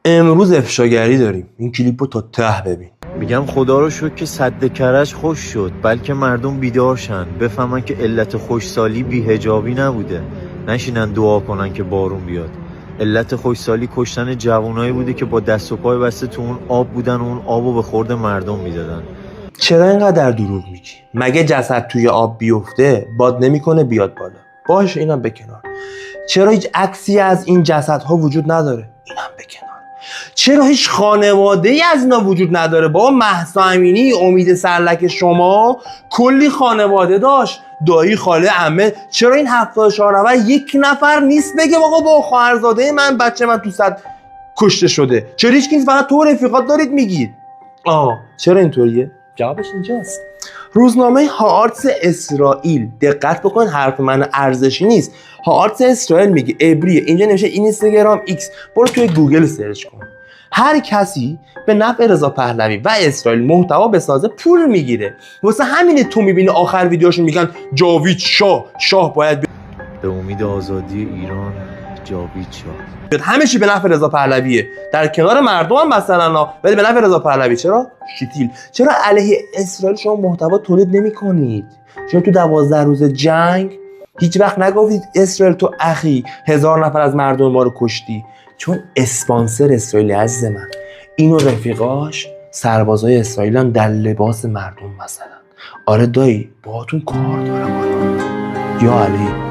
امروز افشاگری داریم. این کلیپو تا ته ببین. میگم خدا رو شکر که سد کرج خوش شد، بلکه مردم بیدار شن، بفهمن که علت خوشسالی بی‌حجابی نبوده، نشینن دعا کنن که بارون بیاد. علت خوشسالی کشتن جوانایی بوده که با دست و پای بسته تو اون آب بودن و اون آبو به خورد مردم میدادن. چرا اینقدر دروغ میگی؟ مگه جسد توی آب بیفته باد نمیکنه بیاد بالا؟ باشه اینم به کنار. چرا هیچ عکسی از این جسدها وجود نداره؟ اینم به کنار. چرا هیچ خانواده‌ای از اینا وجود نداره؟ با مهسا امینی، امید سرلک شما کلی خانواده داشت، دایی، خاله، عمه. چرا این 74 نفر یک نفر نیست بگه آقا با خواهرزاده من بچه من تو صد کشته شده؟ چرا هیچ کی فقط تو رفیقات دارید میگید؟ چرا اینطوریه؟ جوابش اینجاست. روزنامه هارتس اسرائیل، دقت بکن حرف من ارزشی نیست، هارتس اسرائیل میگه عبریه، اینجا نوشته اینستاگرام ایکس، برو توی گوگل سرچ کن. هر کسی به نفع رضا پهلوی و اسرائیل محتوا بسازه پول میگیره. واسه همینه تو میبینی آخر ویدیوشون میگن جاوید شاه باید به امید آزادی ایران جاوید شاه. همه چی به نفع رضا پهلویه، در کنار مردم هم مثلا، ولی به نفع رضا پهلوی. چرا شتیل؟ چرا علیه اسرائیل شما محتوا تولید نمی‌کنید؟ چرا تو 12 روز جنگ هیچ وقت نگفتید اسرائیل تو اخی 1000 نفر از مردم ما رو کشتی؟ چون اسپانسر اسرائیل عزیز من، این و رفیقاش سربازای اسرائیلن در لباس مردم مثلا. آره دایی باهاتون کار دارم. یا علی